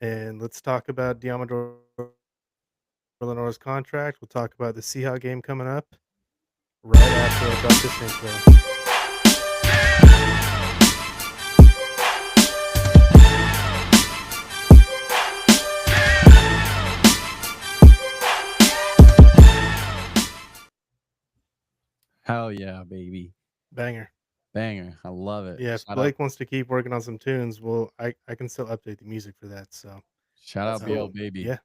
And let's talk about Diamador Lenoir's contract. We'll talk about the Seahawks game coming up right after I drop this intro. Hell yeah, baby. Banger. Banger. I love it. Yeah, if Shout out Blake wants to keep working on some tunes, well, I can still update the music for that. So, shout That's out BL cool. baby. yeah,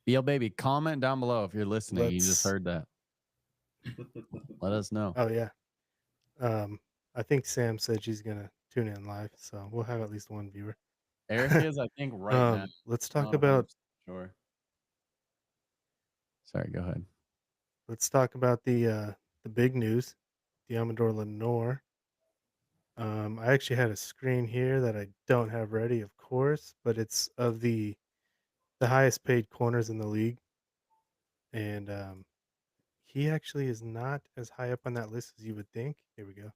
BL baby, comment down below if you're listening. You just let's. heard that. Let us know. Oh yeah. Um, I think Sam said she's gonna tune in live, so we'll have at least one viewer. Eric is, I think, right now. Let's talk Not 100% about sure. Sorry, go ahead. the big news, Diamador Lenore. I actually had a screen here that I don't have ready, of course, but it's of the highest paid corners in the league, and he actually is not as high up on that list as you would think. Here we go.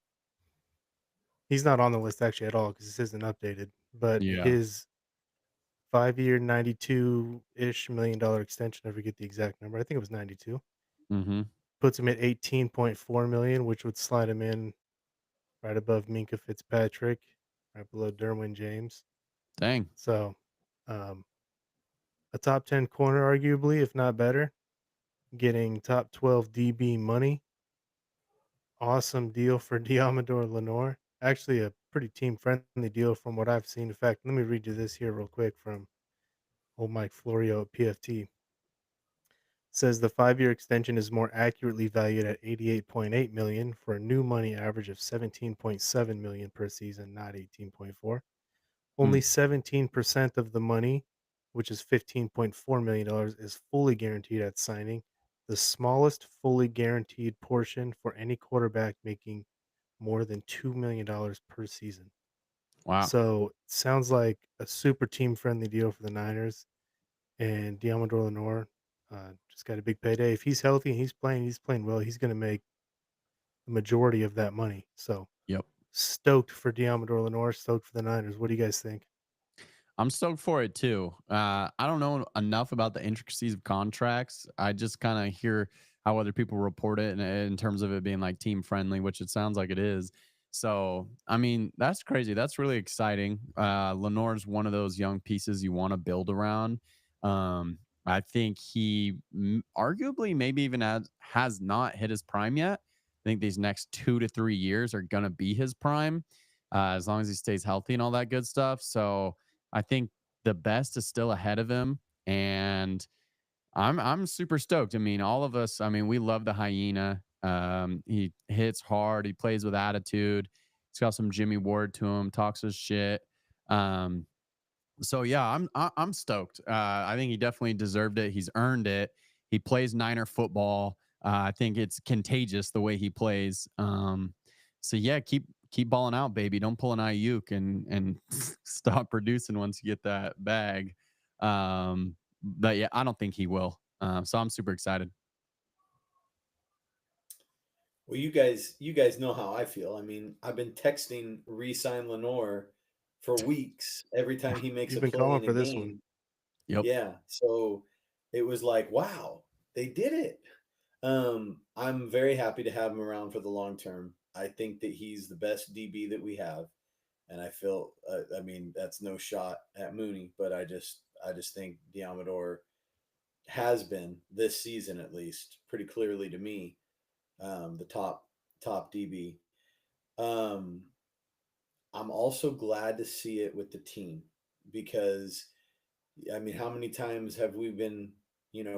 He's not on the list actually at all because this isn't updated. But Yeah. his 5-year, $92-ish million extension. I forget the exact number. I think it was 92. Mm-hmm. Puts him at 18.4 million, which would slide him in right above Minka Fitzpatrick, right below Derwin James. Dang. So, um, a top 10 corner, arguably, if not better, getting top 12 DB money. Awesome deal for Diamador Lenore. Actually, a pretty team friendly deal from what I've seen. In fact, let me read you this here real quick from old Mike Florio at PFT. Says the 5-year extension is more accurately valued at 88.8 million for a new money average of 17.7 million per season, not 18.4. Hmm. Only 17% of the money, which is $15.4 million, is fully guaranteed at signing, the smallest fully guaranteed portion for any quarterback making more than $2 million per season. Wow. So sounds like a super team friendly deal for the Niners. And Diamador Lenore just got a big payday. If he's healthy and he's playing well, he's going to make the majority of that money. So Yep. stoked for Diamador Lenore, stoked for the Niners. What do you guys think? I'm stoked for it too. I don't know enough about the intricacies of contracts. I just kind of hear how other people report it in terms of it being like team friendly, which it sounds like it is. So, I mean, that's crazy. That's really exciting. Lenore's one of those young pieces you want to build around. I think arguably maybe even has not hit his prime yet. I think these next 2 to 3 years are going to be his prime, as long as he stays healthy and all that good stuff. So, I think the best is still ahead of him, and I'm super stoked. I mean, all of us. I mean, we love the hyena. He hits hard. He plays with attitude. He's got some Jimmy Ward to him. Talks his shit. Um, so yeah, I'm stoked. I think he definitely deserved it. He's earned it. He plays Niner football. I think it's contagious the way he plays. So yeah, keep balling out, baby. Don't pull an Ayuk and stop producing once you get that bag. But yeah, I don't think he will. So I'm super excited. Well, you guys know how I feel. I mean, I've been texting re-sign Lenore for weeks every time he makes You've a been play calling in a for this one. game. Yep. Yeah, so it was like, wow, they did it. I'm very happy to have him around for the long term. I think that he's the best DB that we have, and I feel, I mean, that's no shot at Mooney, but I just think Diamador has been this season at least pretty clearly to me, the top DB. Um, I'm also glad to see it with the team because I mean, how many times have we been,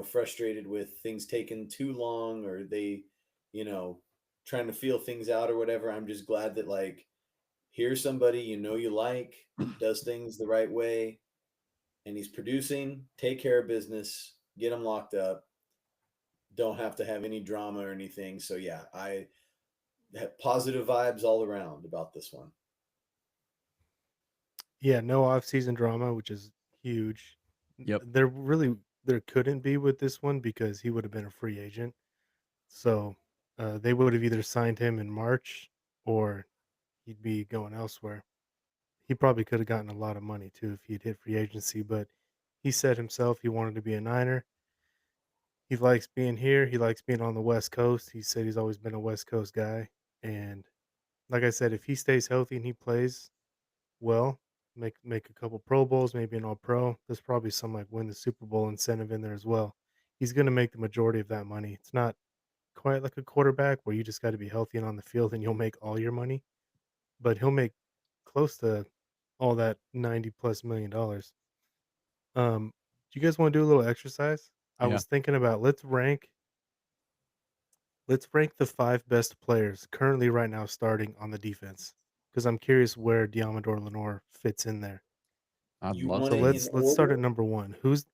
frustrated with things taking too long or they, you know, trying to feel things out or whatever? I'm just glad that like here's somebody you like, does things the right way, and he's producing, take care of business, get him locked up, don't have to have any drama or anything. So yeah, I have positive vibes all around about this one. Yeah, no off-season drama, which is huge. Yep. There couldn't be with this one because he would have been a free agent. So they would have either signed him in March or he'd be going elsewhere. He probably could have gotten a lot of money too if he'd hit free agency, but He said himself he wanted to be a Niner. He likes being here. He likes being on the West Coast. He said he's always been a West Coast guy. And like I said, if he stays healthy and he plays well, make a couple Pro Bowls, maybe an All Pro, there's probably some like win the Super Bowl incentive in there as well. He's going to make the majority of that money. It's not quite like a quarterback where you just got to be healthy and on the field and you'll make all your money, but he'll make close to all that 90 plus $1 million. Do you guys want to do a little exercise? I Yeah. was thinking about let's rank the 5 best players currently right now starting on the defense, because I'm curious where Diamador Lenoir fits in there. I'd You love want So to it hear. in let's start at order? number 1. Who's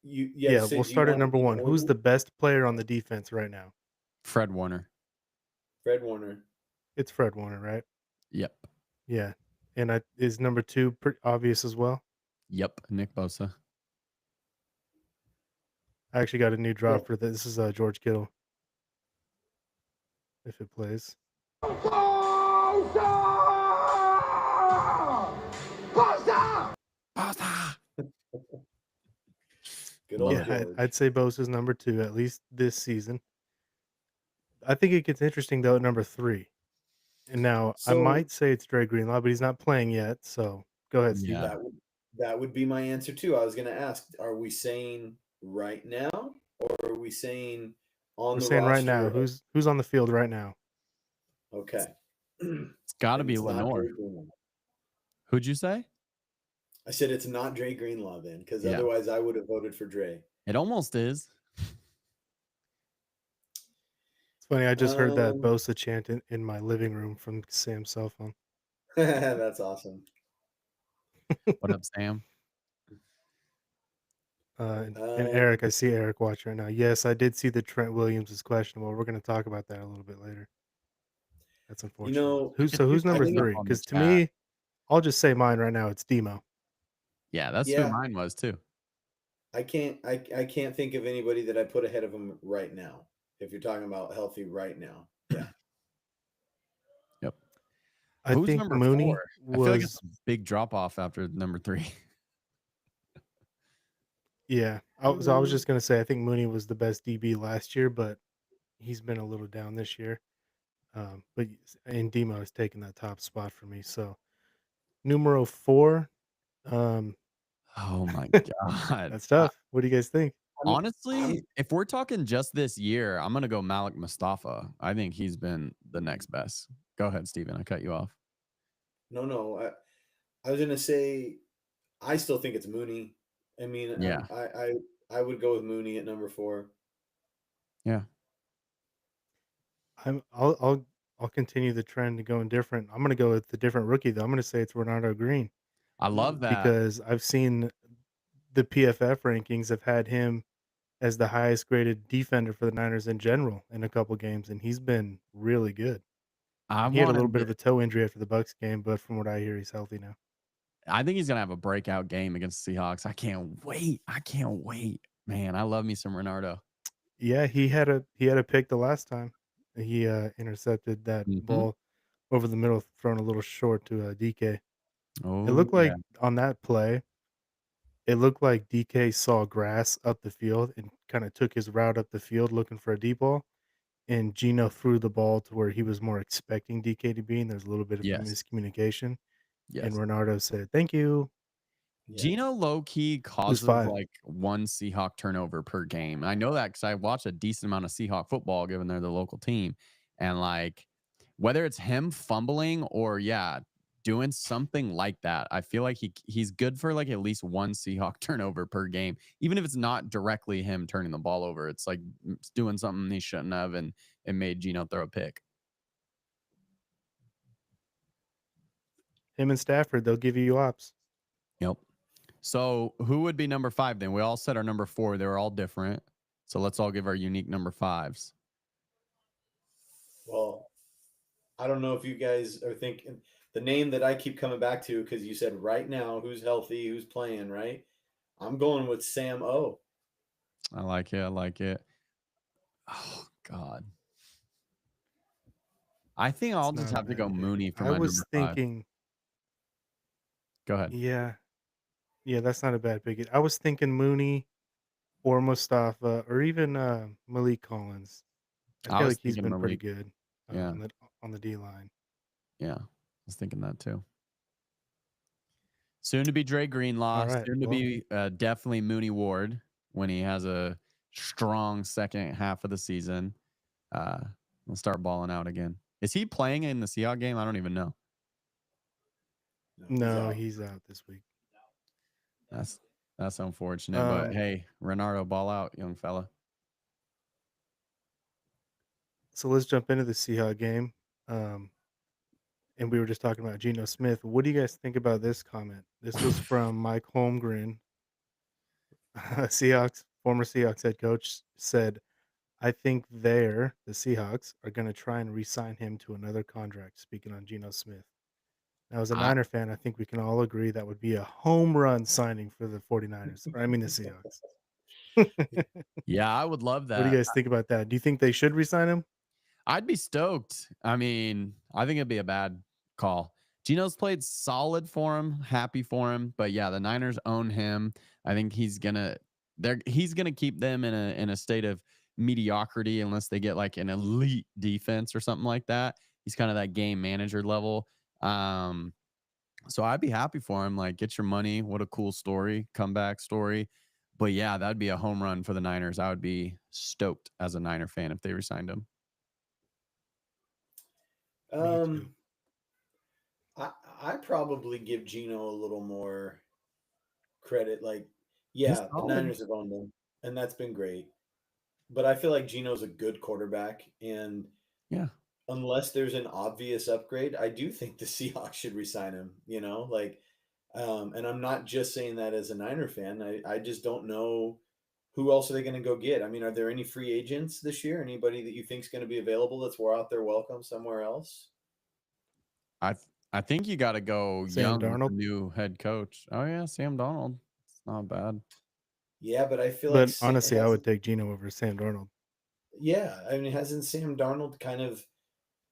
Yeah, Yeah, so we'll do you start at want it number in 1. Who's order? the best player on the defense right now? Fred Warner. Fred Warner. It's Fred Warner, right? Yep. Yeah. And is number 2 pretty obvious as well? Yep. Nick Bosa. I actually got a new Yeah. drop for this. This is George Kittle, if it plays. Bosa. Good Love old Yeah, it. George. I'd say Bosa's number 2 at least this season. I think it gets interesting though at number 3. And now I So might say it's Dre Greenlaw, but he's not playing yet. So go ahead, Yeah. Steven. that would be my answer too. I was going to ask, are we saying right now or are we saying on We're the saying right now, roster? who's on the field right now? Okay. It's got to Then be it's not Lenore. Dre Greenlaw. Who'd you say? I said it's not Dre Greenlaw then, because Yeah. otherwise I would have voted for Dre. It almost is. It's funny. I just heard that Um, Bosa chant in my living room from Sam's cell phone. that's awesome. What up, Sam? And Eric, Um, I see Eric watching right now. Yes, I did see that Trent Williams is questionable. We're going to talk about that a little bit later. That's you unfortunate. know, You can Who's shoot I number things think up 3? on the Because to chat. me, I'll just say mine right now. It's Demo. Yeah, that's who yeah, mine was too. I can't think of anybody that I put ahead of him right now. If you're talking about healthy right now. Yeah. Yep. I Who's think number 4? Mooney I feel like it's was, a big drop off after number 3. yeah. I was Mm, just going to say I think Mooney was the best DB last year, but he's been a little down this year. And Demo has taken that top spot for me. So numero 4, um, Oh my god. that's tough. What do you guys think? I mean, Honestly, I'm if we're talking just this year, I'm gonna go Malik Mustafa. I think he's been the next best. Go ahead, Steven. I cut you off. no. I was gonna say I still think it's Mooney. I mean, Yeah. I would go with Mooney at number 4. Yeah. I'm I'll continue the trend to going different. I'm gonna go with the different rookie though. I'm gonna say it's Renardo Green I love Mm, that. because I've seen the PFF rankings have had him as the highest graded defender for the Niners in general in a couple games, and he's been really good. I He had a want little him bit to of a toe injury after the Bucks game, but from what I hear, he's healthy now. I think he's gonna have a breakout game against the Seahawks. I can't wait. I can't wait. Man, I love me some Renardo. Yeah, he had a pick the last time. He intercepted that Hmm. ball over the middle, thrown a little short to DK. It Oh looked yeah. like on that play, it looked like DK saw grass up the field and kinda took his route up the field looking for a deep ball, and Gino threw the ball to where he was more expecting DK to be, and there's a little bit of a Yes. miscommunication, and Yes. Renardo said, "Thank you." yeah. Gino low key It was causes 5. like one Seahawk turnover per game. I know that because I watch a decent amount of Seahawk football, given they're the local team, and like whether it's him fumbling or yeah, doing something like that, I feel like he's good for like at least one Seahawk turnover per game, even if it's not directly him turning the ball over. It's like it's doing something he shouldn't have, and it made Gino throw a pick. Him and Stafford, they'll give you ops. Yep. So who would be number 5 then? We all said our number 4. They were all different. So let's all give our unique number 5s. Well, I don't know if you guys are thinking the name that I keep coming back to because you said right now who's healthy, who's playing, right? I'm going with Sam O. I like it. I like it. Oh God. I think I'll It's just not a have to go bad pick. Mooney for I my was number 5. thinking, Go ahead. yeah, Yeah, that's not a bad pick. I was thinking Mooney or Mustafa or even, Malik Collins. I I feel was like he's thinking been pretty Malik. good, Yeah, on the D line. yeah. I was thinking that too. Soon to be Dre Greenlaw. Alright, Soon to well, be definitely Mooney Ward when he has a strong second half of the season. Uh, we'll start balling out again. Is he playing in the Seahawks game? I don't even know. No, he's no, out. he's out this week. That's that's unfortunate. But Um, hey, Renardo, ball out, young fella. so let's jump into the Seahawks game. Um, and we were just talking about Geno Smith. What do you guys think about this comment? This was from Mike Holmgren, former Seahawks head coach, said, "I think the Seahawks, are gonna try and re-sign him to another contract," speaking on Geno Smith. Now, as a I Niner fan, I think we can all agree that would be a home run signing for the 49ers, or I mean the Seahawks. Yeah, I would love What do you that. guys think about that? Do you think they should re-sign him? I'd be stoked. I mean, I think it'd be a bad call. Geno's played solid for him, happy for him, but yeah, the Niners own him. I think he's gonna keep them in a state of mediocrity unless they get like an elite defense or something like that. He's kind of that game manager level. Um, so I'd be happy for him. Like, get your money. What a cool story, comeback story. But yeah, that'd be a home run for the Niners. I would be stoked as a Niner fan if they resigned him. Me too. Um, I I probably give Gino a little more credit. Like, He's yeah, the solid. Niners have owned him, and that's been great. But I feel like Gino's a good quarterback, and Yeah. unless there's an obvious upgrade, I do think the Seahawks should resign him. And I'm not just saying that as a Niner fan. I just don't know who else are they going to go get. I mean, are there any free agents this year? Anybody that you think is going to be available that's out there welcome somewhere else? I th- I think you got to go Sam young with the Darnold? new head coach. Oh yeah, Sam Donald. It's not bad. Yeah, but I feel like But honestly, I would hasn't. take Geno over Sam Darnold. Yeah, I mean, hasn't Sam Darnold kind of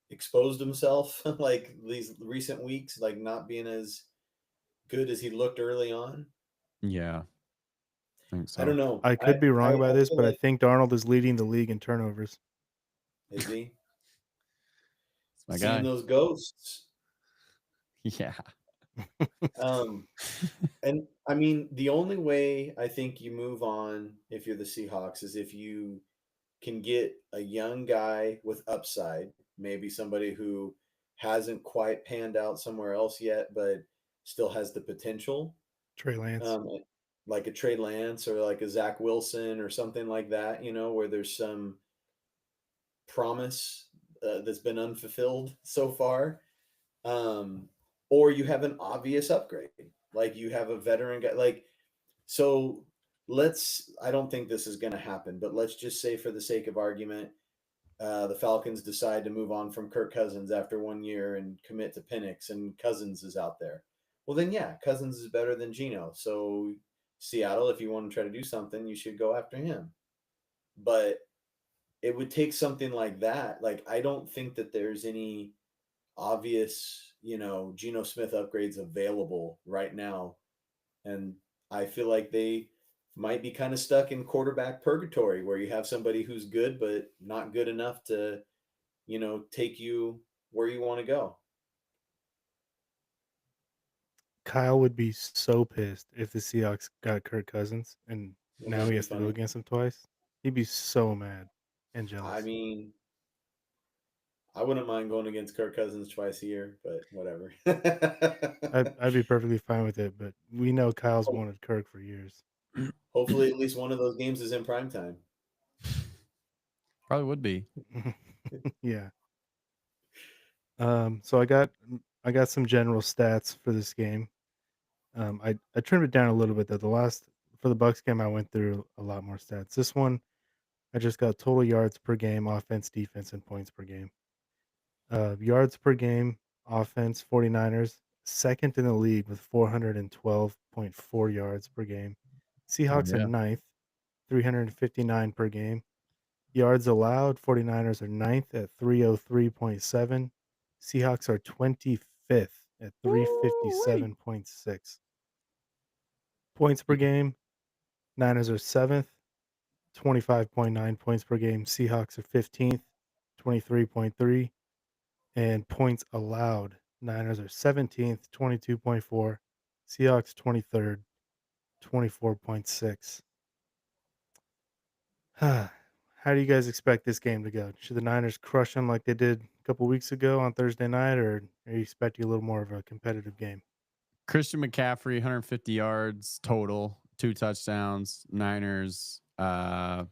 exposed himself like these recent weeks, like not being as good as he looked early on? Yeah, I think I don't so. know. I could be I wrong about this, feel but I like think Darnold is leading the league in turnovers. is he It's my seeing guy. those ghosts? Yeah. Um, and I mean, the only way I think you move on if you're the Seahawks is if you can get a young guy with upside, maybe somebody who hasn't quite panned out somewhere else yet, but still has the potential, Trey Lance. um, like a Trey Lance or like a Zach Wilson or something like that, where there's some promise that's been unfulfilled so far. Um, or you have an obvious upgrade, like you have a veteran guy, so I don't think this is going to happen, but let's just say for the sake of argument, the Falcons decide to move on from Kirk Cousins after 1 year and commit to Penix, and Cousins is out there. Well, then, yeah, Cousins is better than Geno. So, Seattle, if you want to try to do something, you should go after him. But it would take something like that. Like, I don't think that there's any obvious, Geno Smith upgrades available right now. And I feel like they might be kind of stuck in quarterback purgatory where you have somebody who's good, but not good enough to take you where you want to go. Kyle would be so pissed if the Seahawks got Kirk Cousins and Wouldn't now that he be has to go funny? against him twice. He'd be so mad and I jealous. mean, I wouldn't mind going against Kirk Cousins twice a year, but whatever. I'd be perfectly fine with it, but we know Kyle's Ho- wanted Kirk for years. Hopefully, at least one of those games is in prime time. Probably would be. Yeah. So I got some general stats for this game. I trimmed it down a little bit though. For the Bucks game, I went through a lot more stats. This one, I just got total yards per game, offense, defense, and points per game. Yards per game, offense, 49ers, second in the league with 412.4 yards per game. Oh Seahawks are yeah. ninth, 359 per game. Yards allowed, 49ers are ninth at 303.7. Seahawks are 25th at Woo-wee. 357.6. Points per game, Niners are 7th, 25.9 points per game. Seahawks are 15th, 23.3. And points allowed, Niners are 17th, 22.4. Seahawks 23rd, 24.6. How do you guys expect this game to go? Should the Niners crush them like they did a couple weeks ago on Thursday night, or are you expecting a little more of a competitive game? Christian McCaffrey, 150 yards total, 2 touchdowns. Niners by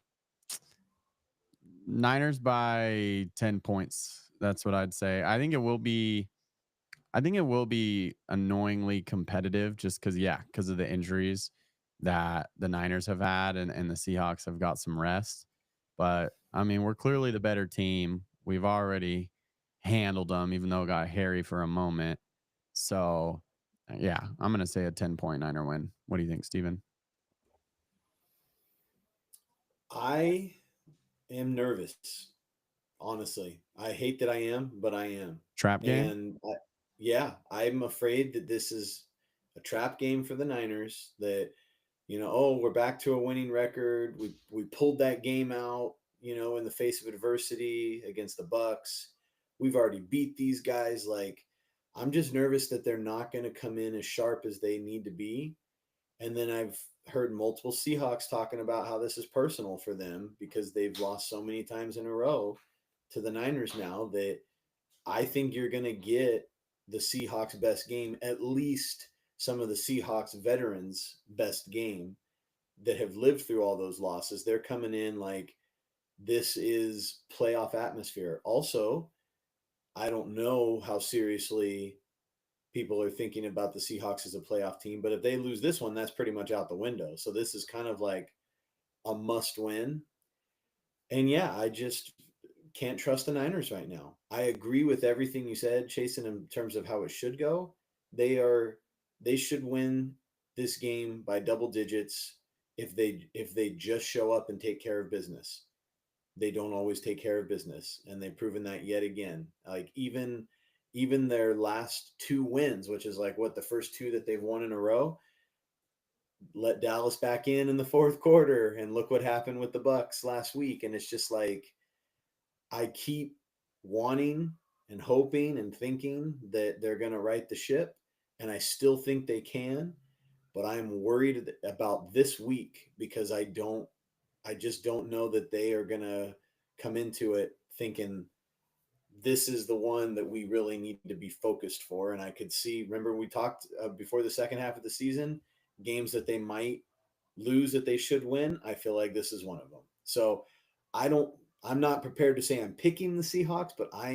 10 points. That's what I'd say. I think it will be annoyingly competitive just because, yeah, because of the injuries that the Niners have had and the Seahawks have got some rest. But I mean, we're clearly the better team. We've already handled them, even though it got hairy for a moment. So, yeah, I'm going to say a 10-point Niner win. What do you think, Steven? I am nervous, honestly. I hate that I am, but I am. Trap game? And yeah, I'm afraid that this is a trap game for the Niners that, oh, we're back to a winning record. We pulled that game out, in the face of adversity against the Bucks. We've already beat these guys. Like, I'm just nervous that they're not going to come in as sharp as they need to be. And then I've heard multiple Seahawks talking about how this is personal for them because they've lost so many times in a row to the Niners now that I think you're going to get the Seahawks' best game, at least some of the Seahawks veterans' best game that have lived through all those losses. They're coming in like this is playoff atmosphere. Also, I don't know how seriously people are thinking about the Seahawks as a playoff team, but if they lose this one, that's pretty much out the window. So this is kind of like a must win. And yeah, I just can't trust the Niners right now. I agree with everything you said, Chasen, in terms of how it should go. They should win this game by double digits if they just show up and take care of business. They don't always take care of business, and they've proven that yet again. Like even their last two wins, which is like what the first two that they've won in a row, let Dallas back in the fourth quarter, and look what happened with the Bucks last week. And it's just like I keep wanting and hoping and thinking that they're going to right the ship, and I still think they can, but I'm worried about this week because I just don't know that they are going to come into it thinking this is the one that we really need to be focused for. And I could see, remember we talked before the second half of the season, games that they might lose that they should win. I feel like this is one of them. So I don't, I'm not prepared to say I'm picking the Seahawks, but I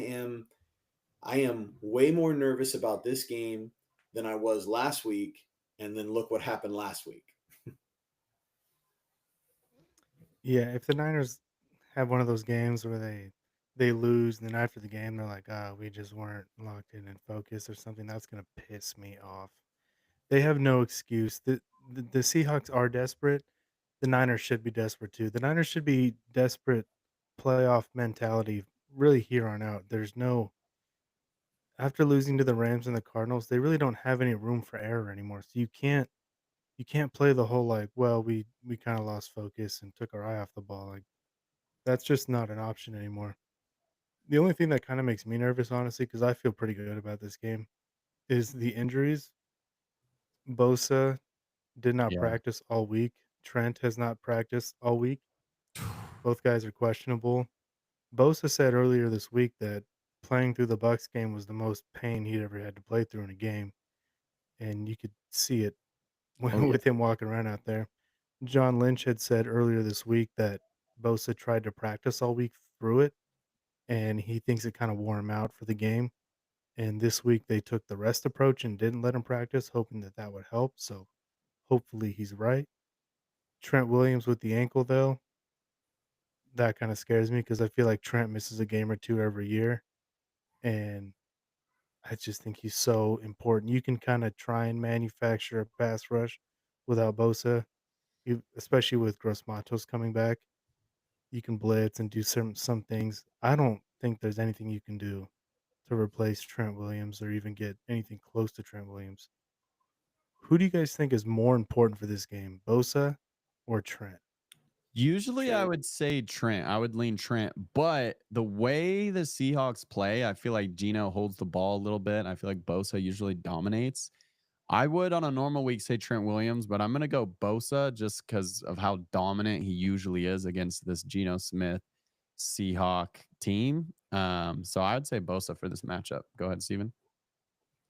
am way more nervous about this game than I was last week. And then look what happened last week. Yeah, if the Niners have one of those games where they lose, and then after the game they're like, "Ah, we just weren't locked in and focused," or something, that's gonna piss me off. They have no excuse. The Seahawks are desperate. The Niners should be desperate too. The Niners should be desperate playoff mentality really here on out. There's no after losing to the Rams and the Cardinals, they really don't have any room for error anymore. So you can't play the whole like, well, we kind of lost focus and took our eye off the ball. Like that's just not an option anymore. The only thing that kind of makes me nervous, honestly, because I feel pretty good about this game, is the injuries. Bosa did not Yeah. practice all week. Trent has not practiced all week. Both guys are questionable. Bosa said earlier this week that playing through the Bucks game was the most pain he'd ever had to play through in a game, and you could see it Oh, yeah. with him walking around out there. John Lynch had said earlier this week that Bosa tried to practice all week through it, and he thinks it kind of wore him out for the game. And this week they took the rest approach and didn't let him practice, hoping that that would help. So hopefully he's right. Trent Williams with the ankle, though, that kind of scares me because I feel like Trent misses a game or two every year. And I just think he's so important. You can kind of try and manufacture a pass rush without Bosa, especially with Gross Matos coming back. You can blitz and do some things. I don't think there's anything you can do to replace Trent Williams or even get anything close to Trent Williams. Who do you guys think is more important for this game, Bosa or Trent? Usually, I Trent. would say Trent. I would lean Trent, but the way the Seahawks play, I feel like Geno holds the ball a little bit. I feel like Bosa usually dominates. I would on a normal week say Trent Williams, but I'm gonna go Bosa just because of how dominant he usually is against this Geno Smith Seahawk team. So I'd say Bosa for this matchup. Go ahead, Steven.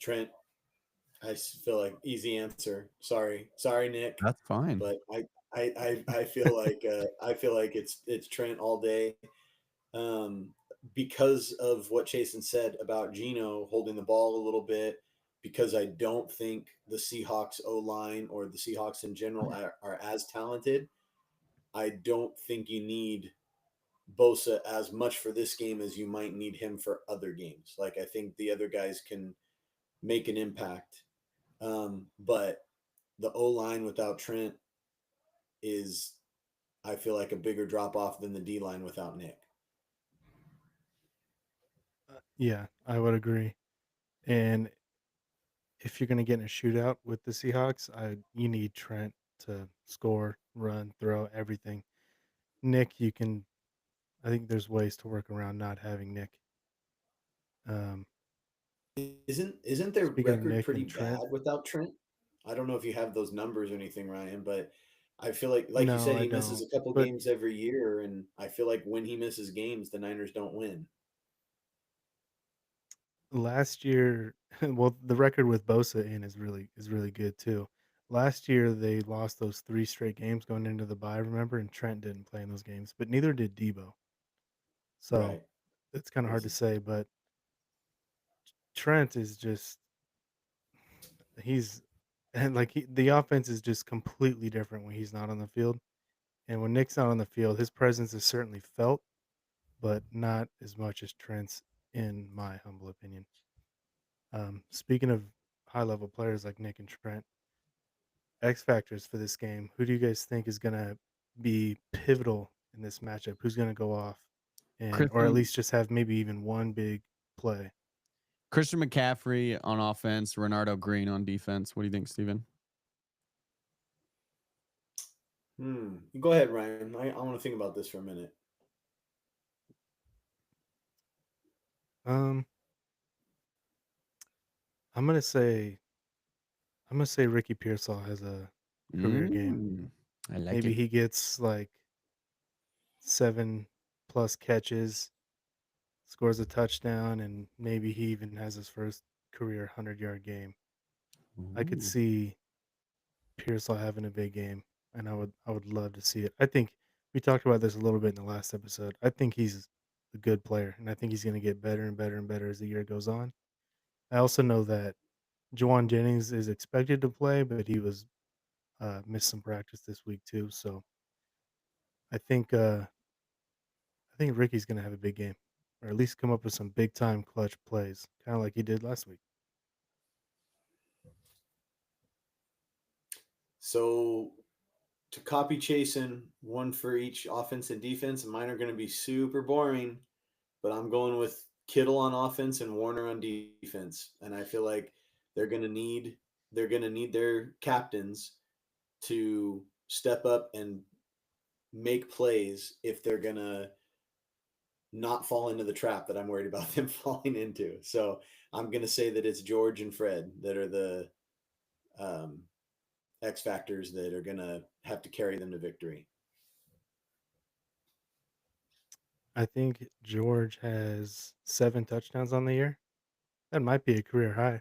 Trent. Feel like easy answer. Sorry, Nick, That's fine. but I feel like it's Trent all day. Um, because of what Chasen said about Geno holding the ball a little bit, because I don't think the Seahawks O line or the Seahawks in general are as talented. I don't think you need Bosa as much for this game as you might need him for other games. Like I think the other guys can make an impact. But the O line without Trent is, I feel like, a bigger drop off than the D line without Nick. Yeah, I would agree. And if you're gonna get in a shootout with the Seahawks, you need Trent to score, run, throw, everything. Nick, you can. I think there's ways to work around not having Nick. Um, Isn't their Speaking of record Nick pretty and Trent, bad without Trent? I don't know if you have those numbers or anything, Ryan, but I feel like you no, said, I he misses don't. a couple But games every year, and I feel like when he misses games, the Niners don't win. last year, well, the record with Bosa in is really good too. Last year they lost those 3 straight games going into the bye, remember? And Trent didn't play in those games, but neither did Debo. So Right. it's kind of hard to Crazy. say, but Trent is just he's and the offense is just completely different when he's not on the field. And when Nick's not on the field, his presence is certainly felt, but not as much as Trent's, in my humble opinion. Speaking of high level players like Nick and Trent, X factors for this game. Who do you guys think is gonna be pivotal in this matchup? Who's gonna go off and or at Christian least just have maybe even one big play? Christian McCaffrey on offense, Renardo Green on defense. What do you think, Steven? Go ahead, Ryan. I want to think about this for a minute. Um, I'm gonna say Ricky Pearsall has a career game. Mm, I like Maybe it. he gets like 7 plus catches, scores a touchdown, and maybe he even has his first career 100-yard game. I could Ooh. see Pearsall having a big game, and I would love to see it. I think we talked about this a little bit in the last episode. I think he's a good player, and I think he's going to get better and better and better as the year goes on. I also know that Jawan Jennings is expected to play, but he was missed some practice this week too. So I think uh, I think Ricky's going to have a big game, or at least come up with some big time clutch plays, kind of like he did last week. So to copy Chasen, one for each offense and defense, and mine are going to be super boring, but I'm going with Kittle on offense and Warner on defense. And I feel like they're going to need their captains to step up and make plays if they're going to not fall into the trap that I'm worried about them falling into. So I'm going to say that it's George and Fred that are the um, X factors that are going to have to carry them to victory. I think George has 7 touchdowns on the year. That might be a career high.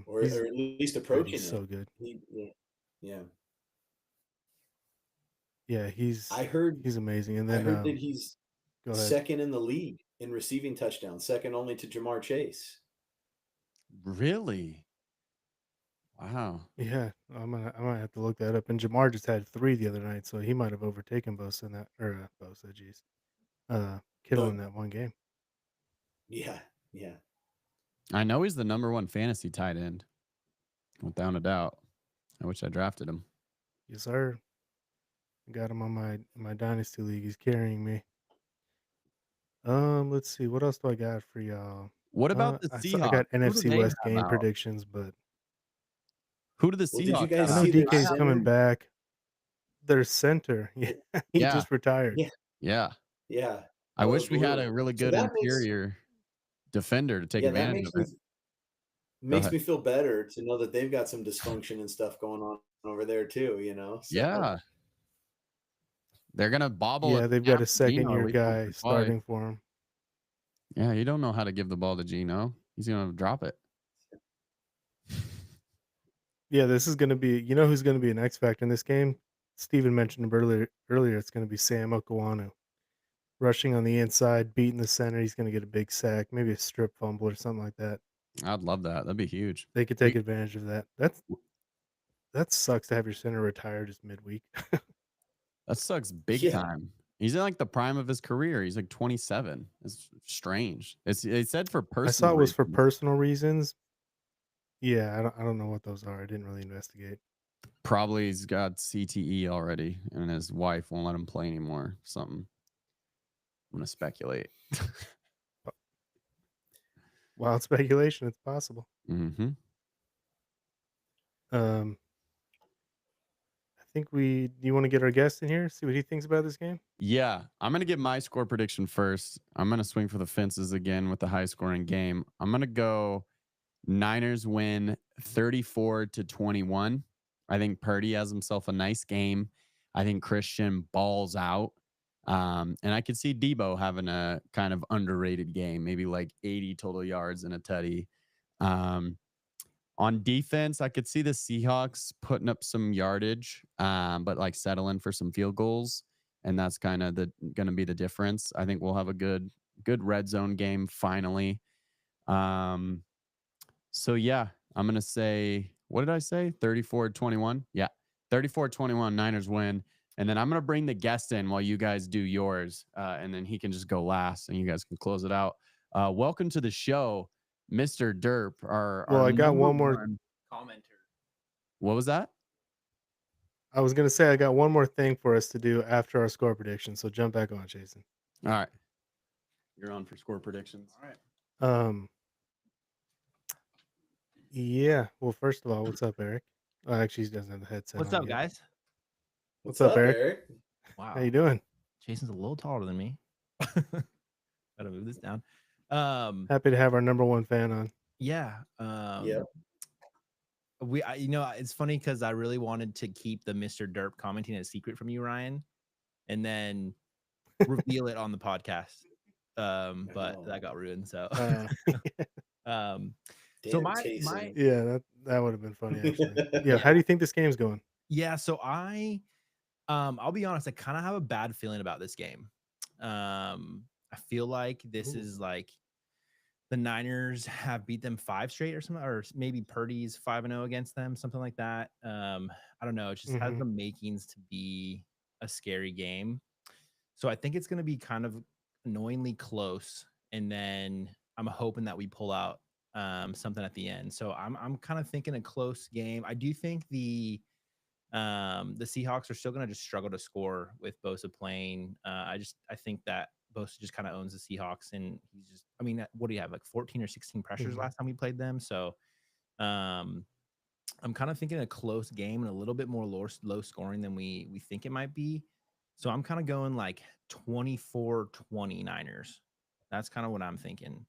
Or He's at least God, he's approaching it. so good. Yeah, yeah. Yeah, I heard he's amazing. And I then heard that he's go ahead. second in the league in receiving touchdowns, second only to Jamar Chase. Really? Wow. Yeah, I might have to look that up. And Jamar just had 3 the other night, so he might have overtaken Bosa in that or Bosa, jeez. Kittle in The that one game. yeah, yeah. I know he's the number one fantasy tight end, without a doubt. I wish I drafted him. Yes, sir. I got him on my dynasty league. He's carrying me. Let's see. What else do I got for y'all? What about the I Seahawks? got Who do NFC they West have game out? predictions, but Who do the Well, did you Seahawks have guys I know see out? their DK's coming center? back. Their center, yeah, he Yeah, just retired. Yeah, yeah. yeah. I wish we had Blue. a really So good interior defender to take that advantage of it. Go makes ahead. me feel better to know that they've got some dysfunction and stuff going on over there too. So Yeah, they're gonna bobble it Yeah, they've got a after Geno at second-year least once guy or twice. starting for him. Yeah, you don't know how to give the ball to Geno. He's gonna drop it. Yeah, this is gonna be who's gonna be an X factor in this game? Steven mentioned him earlier, it's gonna be Sam Okuanu. Rushing on the inside, beating the center, he's gonna get a big sack, maybe a strip fumble or something like that. I'd love that. That'd be huge. They could take We advantage of that. That sucks to have your center retire just midweek. That sucks big yeah, time. He's in like the prime of his career. He's like 27. It's strange. It said for I saw personal it was for reasons. personal reasons. Yeah, I don't know what those are, I didn't really investigate. Probably he's got CTE already, and his wife won't let him play anymore. Something. I'm gonna speculate. Wild speculation, it's possible. hmm Um, I think do you wanna get our guest in here, see what he thinks about this game? Yeah, I'm gonna give my score prediction first. I'm gonna swing for the fences again with the high scoring game. I'm gonna go Niners win 34-21. I think Purdy has himself a nice game. I think Christian balls out. And I could see Debo having a kind of underrated game, maybe like 80 total yards and a tutty. Um, on defense, I could see the Seahawks putting up some yardage, but like settling for some field goals. And that's kind of going to be the difference. I think we'll have a good red zone game finally. Um, so yeah, I'm gonna say, what did I say? 34-21. Yeah, 34-21. Niners win. And then I'm gonna bring the guest in while you guys do yours, and then he can just go last, and you guys can close it out. Welcome to the show, Mr. Derp, Well, our I got number one more one commenter. What was that? I was gonna say I got one more thing for us to do after our score prediction, so jump back on, Jason. All right, you're on for score predictions. All right. Um, yeah. Well, first of all, what's up, Eric? Oh, actually, he doesn't have the headset What's on up, yet. guys? What's up, Eric? Eric? Wow. How you doing? Jason's a little taller than me. Gotta move this down. Happy to have our number one fan on. Yeah. Yeah. It's funny because I really wanted to keep the Mr. Derp commenting a secret from you, Ryan, and then reveal it on the podcast. But that got ruined. So, Damn, so Jason. Yeah, that would have been funny actually. Yeah. How do you think this game's going? yeah. So I'll be honest. I kind of have a bad feeling about this game. I feel like this Ooh. is like the Niners have beat them 5 straight or something, or maybe Purdy's 5-0 against them, something like that. I don't know. It just has the makings to be a scary game. So I think it's going to be kind of annoyingly close. And then I'm hoping that we pull out something at the end. So I'm kind of thinking a close game. I do think the Seahawks are still going to just struggle to score with Bosa playing. I think that Bosa just kind of owns the Seahawks, and he's just, I mean, what do you have, like 14 or 16 pressures last time we played them? So I'm kind of thinking a close game and a little bit more low scoring than we think it might be. So I'm kind of going like 24-20 Niners. That's kind of what I'm thinking.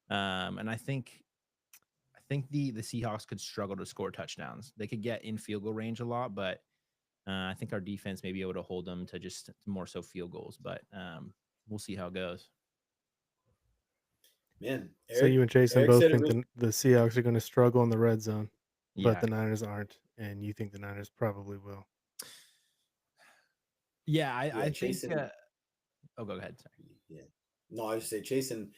And I think the Seahawks could struggle to score touchdowns. They could get in field goal range a lot, but I think our defense may be able to hold them to just more so field goals. But we'll see how it goes. Man, So you and Jason Eric both said it think was the Seahawks are going to struggle in the red zone, but Yeah. the Niners aren't, and you think the Niners probably will. Yeah, I think. Jason. Go ahead. Sorry. Yeah. No, I was just say Jason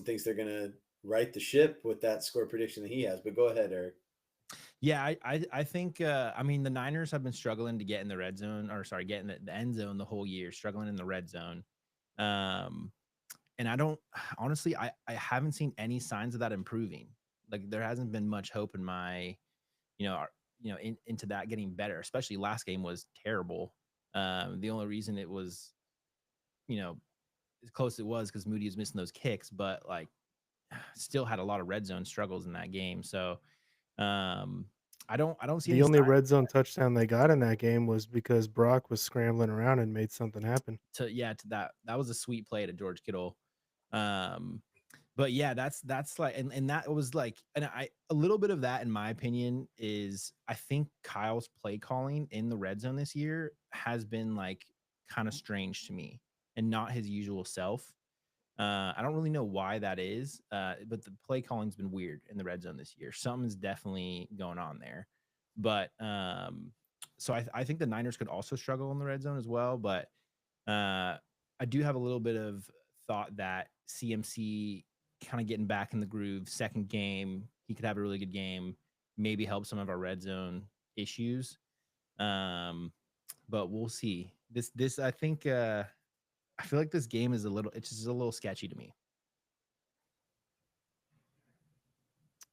thinks they're gonna right the ship with that score prediction that he has. But go ahead, Eric. Yeah, I think I mean the Niners have been struggling to get in the red zone, or sorry, get in the end zone the whole year, struggling in the red zone. And I don't honestly, I haven't seen any signs of that improving. Like there hasn't been much hope in my, into that getting better. Especially last game was terrible. The only reason it was, as close as it was because Moody was missing those kicks, but like still had a lot of red zone struggles in that game. So I don't see The any only sign red zone touchdown they got in that game was because Brock was scrambling around and made something happen. to that was a sweet play to George Kittle. Um, but yeah, that's like and that was like and I a little bit of that in my opinion is I think Kyle's play calling in the red zone this year has been like kind of strange to me and not his usual self. I don't really know why that is, but the play calling's been weird in the red zone this year. Something's definitely going on there. But so I think the Niners could also struggle in the red zone as well. But I do have a little bit of thought that CMC kind of getting back in the groove, second game, he could have a really good game, maybe help some of our red zone issues. Um, but we'll see. This I think I feel like this game is it's just a little sketchy to me.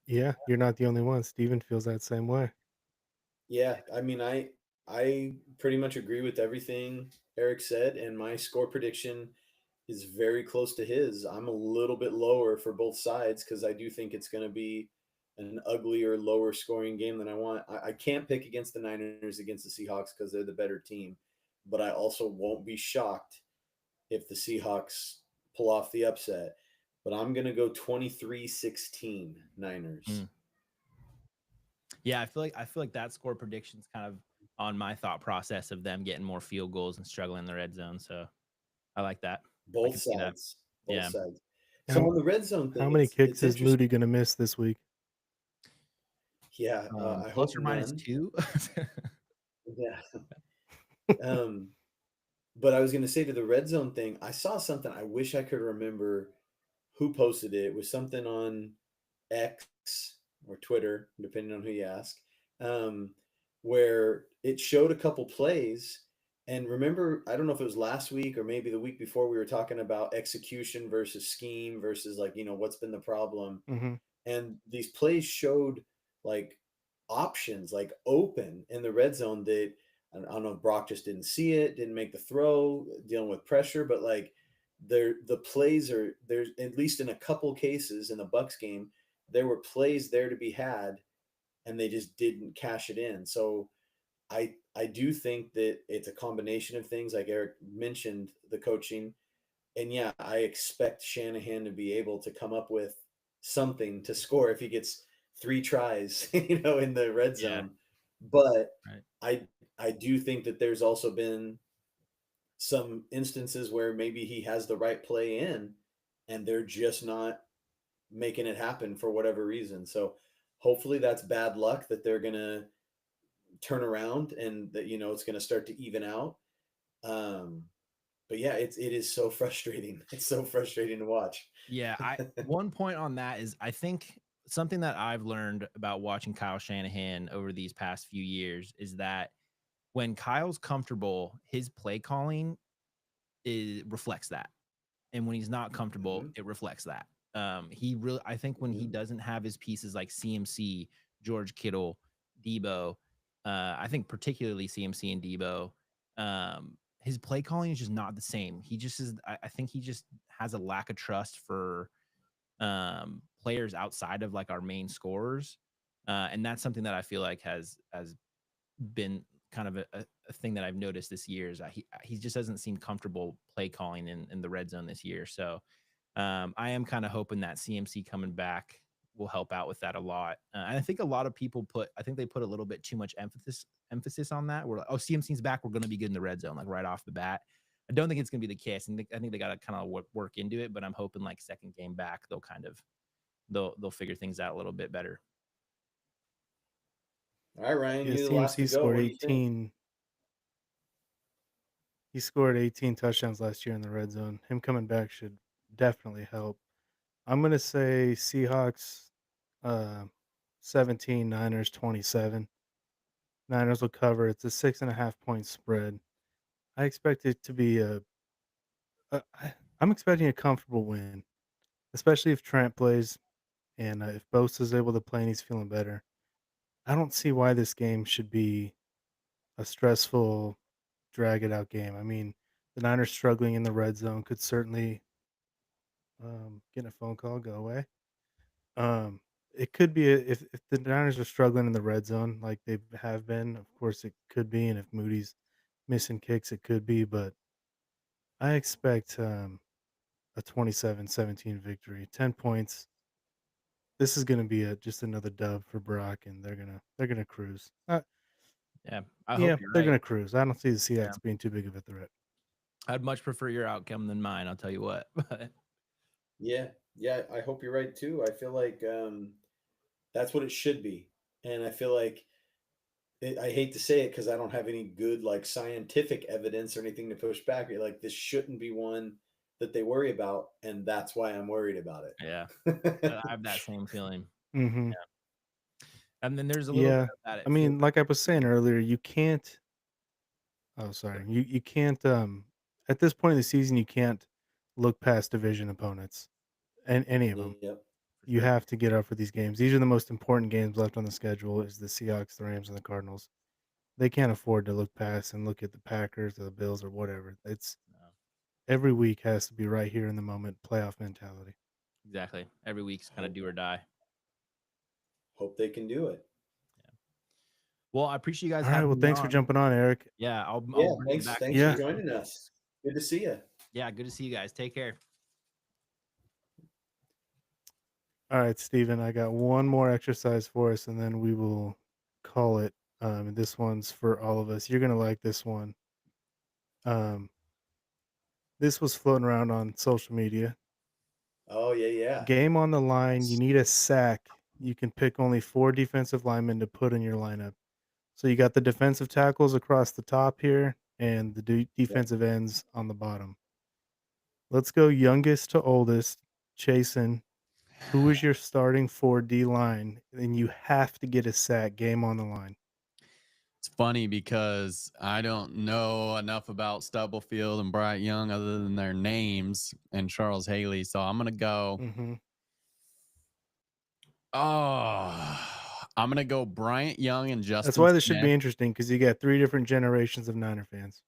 Yeah, you're not the only one. Steven feels that same way. Yeah, I mean, I pretty much agree with everything Eric said, and my score prediction is very close to his. I'm a little bit lower for both sides because I do think it's going to be an uglier, lower scoring game than I want. I can't pick against the Niners against the Seahawks because they're the better team, but I also won't be shocked if the Seahawks pull off the upset. But I'm going to go 23-16 Niners. Mm. Yeah, I feel like that score prediction's kind of on my thought process of them getting more field goals and struggling in the red zone. So I like that. I Both can see that. sides. Both Yeah. sides. So How on the red zone how thing, many kicks it's is interesting. Moody gonna miss this week? Yeah, I Plus hope or minus none. 2. Yeah. Um, but I was going to say to the red zone thing, I saw something. I wish I could remember who posted it. It was something on X or Twitter, depending on who you ask, um, where it showed a couple plays. And remember, I don't know if it was last week or maybe the week before, we were talking about execution versus scheme versus like, what's been the problem. Mhm. And these plays showed like options like open in the red zone that I don't know if Brock just didn't see it, didn't make the throw, dealing with pressure, but like the plays are there's at least in a couple cases in the Bucks game, there were plays there to be had and they just didn't cash it in. So I do think that it's a combination of things like Eric mentioned, the coaching, and yeah, I expect Shanahan to be able to come up with something to score if he gets 3 tries, in the red Yeah. zone. But Right. I I do think that there's also been some instances where maybe he has the right play in and they're just not making it happen for whatever reason. So hopefully that's bad luck that they're gonna turn around and that it's gonna start to even out. Um, but yeah, it is so frustrating. It's so frustrating to watch. Yeah, I one point on that is I think something that I've learned about watching Kyle Shanahan over these past few years is that when Kyle's comfortable, his play calling reflects that. And when he's not comfortable, Mhm, it reflects that. He really, I think, when he mhm. doesn't have his pieces like CMC, George Kittle, Debo, I think particularly CMC and Debo, his play calling is just not the same. He just is. I think he just has a lack of trust for players outside of like our main scorers, and that's something that I feel like has been kind of a thing that I've noticed this year is that he just doesn't seem comfortable play calling in the red zone this year. So I am kind of hoping that CMC coming back will help out with that a lot. And I think a lot of people they put a little bit too much emphasis on that. We're like, oh, CMC's back, we're going to be good in the red zone, like right off the bat. I don't think it's going to be the case. I think they got to kind of work into it, but I'm hoping like second game back, they'll figure things out a little bit better. All right, Ryan, Yeah, you're the last to CMC go. scored What do you think? 18. He scored 18 touchdowns last year in the red zone. Him coming back should definitely help. I'm gonna say Seahawks, uh, 17, Niners 27. Niners will cover. It's a 6.5 point spread. I expect it to be I'm expecting a comfortable win, especially if Trent plays and if Bosa's able to play and he's feeling better. I don't see why this game should be a stressful, drag it out game. I mean, the Niners struggling in the red zone could certainly getting a phone call, go away. Um, it could be if the Niners are struggling in the red zone like they have been, of course it could be, and if Moody's missing kicks, it could be, but I expect, a 27-17 victory, 10 points. This is gonna be a just another dub for Brock, and they're gonna cruise. Yeah, I hope Yeah, you're they're right. gonna cruise. I don't see the Yeah, Seahawks being too big of a threat. I'd much prefer your outcome than mine. I'll tell you what. But Yeah, yeah, I hope you're right too. I feel like that's what it should be, and I feel like I hate to say it because I don't have any good like scientific evidence or anything to push back. Like this shouldn't be one that they worry about, and that's why I'm worried about yeah, I it. have that same feeling. Mhm. And then there's a little bit Yeah. of that. I It feels mean, like like I was saying earlier, you can't oh, sorry. You can't, at this point in the season, you can't look past division opponents, and any of them. Yep. for You sure. have to get up for these games. These are the most important games left on the schedule is the Seahawks, the Rams, and the Cardinals. They can't afford to look past and look at the Packers or the Bills or whatever. It's No, every week has to be right here in the moment, playoff mentality. exactly. Every week's kind of Hope do or die. hope they can do it. Yeah. Well, I appreciate you guys All right. having Well, me thanks for on. jumping on, Eric. Yeah, I'll Yeah, bring you thanks. back Thanks for Yeah. anytime. joining us. Good to see you. Yeah, good to see you guys. Take care. All right, Steven, I got one more exercise for us, and then we will call it. And this one's for all of us. You're going to like this one. Um, this was floating around on social media. Oh yeah, yeah. Game on the line. You need a sack. You can pick only 4 defensive linemen to put in your lineup. So you got the defensive tackles across the top here and the Yep. defensive ends on the bottom. Let's go youngest to oldest. Chasen, who is your starting 4D line? And you have to get a sack. Game on the line. It's funny because I don't know enough about Stubblefield and Bryant Young other than their names and Charles Haley. So I'm gonna go. Mhm. Oh, I'm gonna go Bryant Young and That's Justin why this should Smith. be interesting because you got 3 different generations of Niner fans.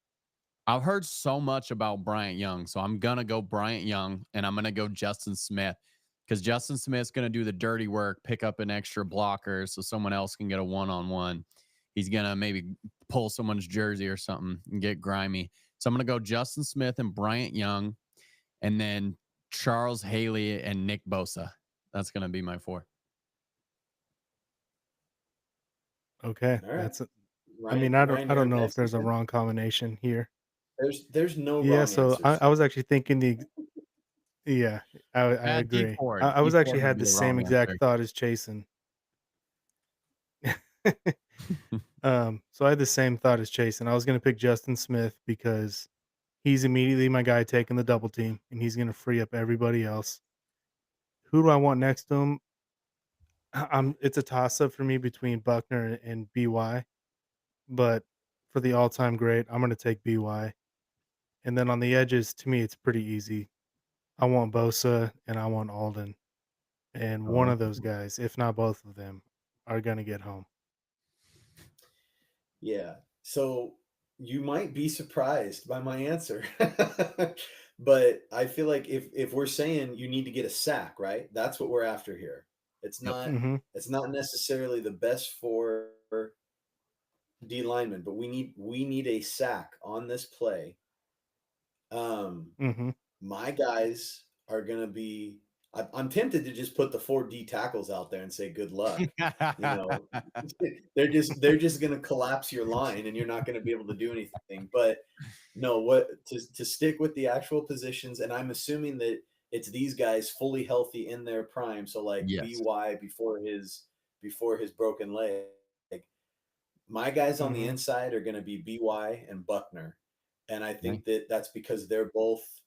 I've heard so much about Bryant Young, so I'm gonna go Bryant Young, and I'm gonna go Justin Smith because Justin Smith's gonna do the dirty work, pick up an extra blocker, so someone else can get a one-on-one. He's gonna maybe pull someone's jersey or something and get grimy. So I'm gonna go Justin Smith and Bryant Young, and then Charles Haley and Nick Bosa. That's gonna be my four. Okay, All right. that's a I Ryan, mean, I don't Ryan, I you're don't a know if there's a Mexican. wrong combination here. There's no Yeah, wrong so I answers. I was actually thinking yeah, I D agree. Ford. I D was actually Ford would had be the the same wrong exact answer. thought as Chasen. So I had the same thought as Chasen. I was gonna pick Justin Smith because he's immediately my guy taking the double team, and he's gonna free up everybody else. Who do I want next to him? It's a toss up for me between Buckner and BY, but for the all-time great, I'm gonna take BY. And then on the edges, to me, it's pretty easy. I want Bosa and I want Alden, and one Oh. of those guys, if not both of them, are gonna get home. Yeah. So you might be surprised by my answer. But I feel like if we're saying you need to get a sack, right? That's what we're after here. It's Yep. not Mhm, it's not necessarily the best for D lineman, but we need a sack on this play. Um mhm. my guys are gonna be. I'm tempted to just put the 4D tackles out there and say good luck. You know, they're just gonna collapse your line, and you're not gonna be able to do anything. But no, what to stick with the actual positions, and I'm assuming that it's these guys fully healthy in their prime. So like Yes. BY before his broken leg. My guys on the Mhm, inside are going to be BY and Buckner, and I Okay. think that that's because they're both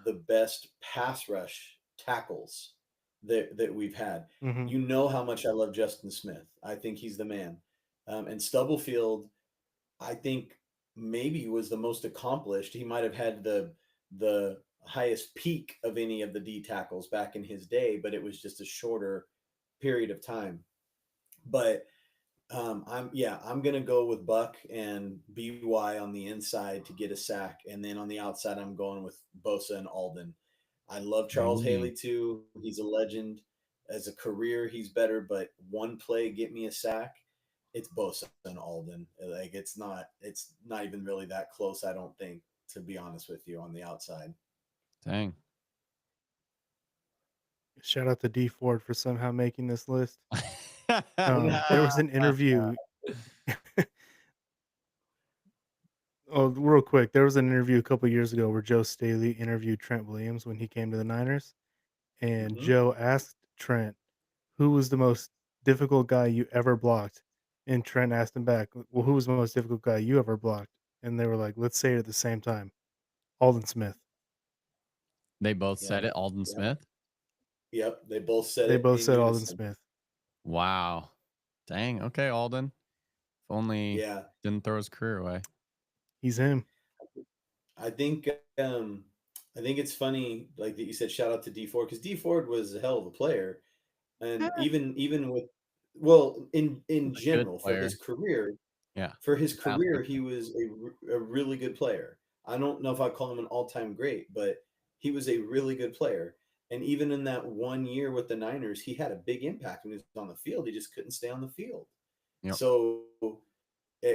the best pass rush tackles that we've had. mhm, You know how much I love Justin Smith. I think he's the man. And Stubblefield, I think maybe was the most accomplished. He might have had the highest peak of any of the D tackles back in his day, but it was just a shorter period of time. But I'm gonna go with Buck and BY on the inside to get a sack, and then on the outside I'm going with Bosa and Alden. I love Charles Mm. Haley too. He's a legend. as a career, he's better, but one play get me a sack. It's Bosa and Alden. Like it's not even really that close. I don't think, to be honest with you, on the outside. Dang. Shout out to D Ford for somehow making this list. Nah. There was an interview. Oh, real quick, there was an interview a couple years ago where Joe Staley interviewed Trent Williams when he came to the Niners, and Hmm. Joe asked Trent, "Who was the most difficult guy you ever blocked?" And Trent asked him back, "Well, who was the most difficult guy you ever blocked?" And they were like, "Let's say it at the same time." Alden Smith. They both Yeah. said it. Alden Yeah. Smith. Yep. They both said They it both in said Alden unison. Smith. Wow. Dang. Okay, Alden. If only Yeah. didn't throw his career away. He's him. I think um I think it's funny, like that you said shout out to D Ford, because D Ford was a hell of a player. Eh, And even with, well, in he's a good general, player. Yeah. for his Talented career, he player. was a really good player. I don't know if I call him an all-time great, but he was a really good player. And even in that 1 year with the Niners, he had a big impact when he was on the field. He just couldn't stay on the field. Yep. So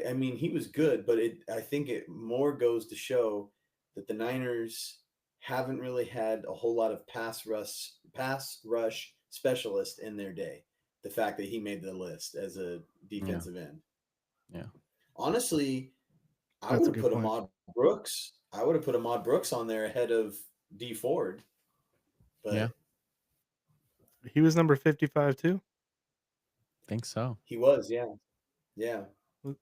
I mean, he was good, but I think it more goes to show that the Niners haven't really had a whole lot of pass rush specialist in their day. The fact that he made the list as a Yeah. defensive end. Yeah. Honestly, I That's would a have good put point. Ahmad Brooks. I would have put Ahmad Brooks on there ahead of D Ford, Yeah. but He was number 55 too? Think so. he was, yeah. Yeah. W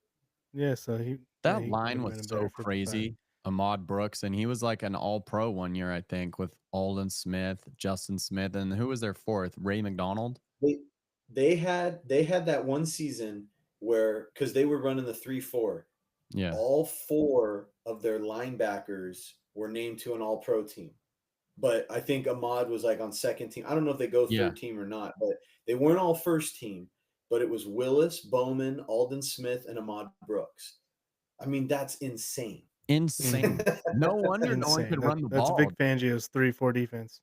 Yeah, so That he would line have was been a better so 55. crazy. Ahmad Brooks, and he was like an all pro 1 year, I think, with Alden Smith, Justin Smith, and who was their fourth? Ray McDonald. They they had that one season where, because they were running the 3-4, Yeah. all four of their linebackers were named to an all pro team. But I think Ahmad was like on second team. I don't know if they go Yeah. third team or not, but they weren't all first team. But it was Willis, Bowman, Alden Smith, and Ahmad Brooks. I mean, that's insane. Insane. Mhm. No wonder no one Insane. could run the That's ball. Vic Fangio's 3-4 defense.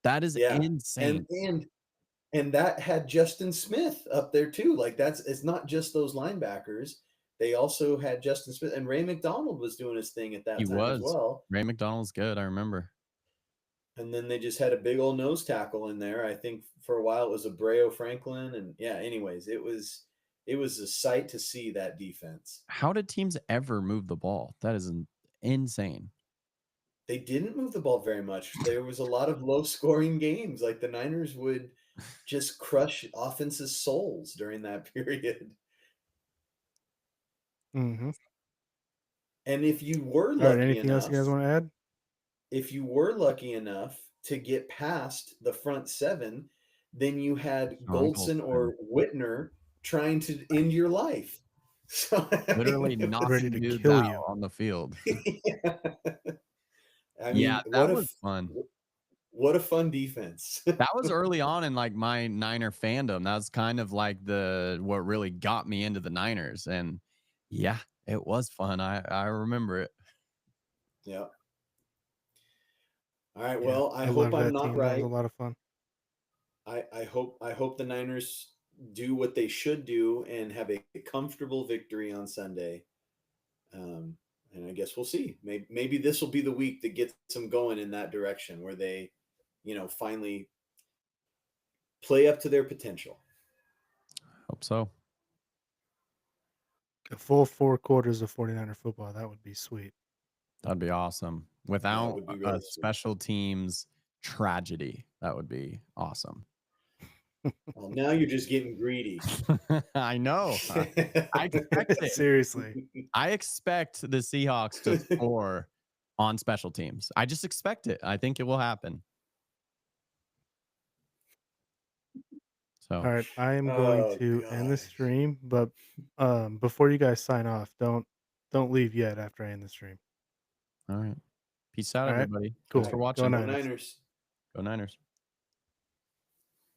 That is Yeah. insane. And that had Justin Smith up there too. Like it's not just those linebackers. They also had Justin Smith, and Ray McDonald was doing his thing at He that time as was. well. Ray McDonald's good, I remember. And then they just had a big old nose tackle in there. I think for a while it was Abreu Franklin, and yeah. Anyways, it was a sight to see that defense. How did teams ever move the ball? That is insane. They didn't move the ball very much. There was a lot of low scoring games. Like the Niners would just crush offenses' souls during that period. Mhm. And if you were Alright, lucky anything else you guys enough, wanna add? to get past the front seven, then you had Sean Goldson Goldson. or Whitner trying to end your life. So I mean, Literally it was, Ready knocking to dudes kill out you. on the field. yeah. I Yeah, mean, that was fun. what a fun defense. That was early on in like my Niner fandom. That was kind of like what really got me into the Niners. And yeah, it was fun. I remember it. Yeah. All right. Yeah, Well, I I hope loved I'm that not team. That was right. a lot of fun. I hope the Niners do what they should do and have a comfortable victory on Sunday. Um, and I guess we'll see. Maybe this will be the week that gets them going in that direction where they, finally play up to their potential. Hope so. A full 4 quarters of 49er football, that would be sweet. That'd be awesome. That Without would be a really sweet. special teams tragedy, that would be awesome. Well, now you're just getting greedy. I know. I expect it. Seriously. I expect the Seahawks to score on special teams. I just expect it. I think it will happen. So, Alright, I am going Oh to end the gosh. stream, but, before you guys sign off, don't leave yet after I end the stream. all right. Peace out, Alright? everybody. All Thanks Cool. for right. Go watching. Go Niners. Niners. Go Niners.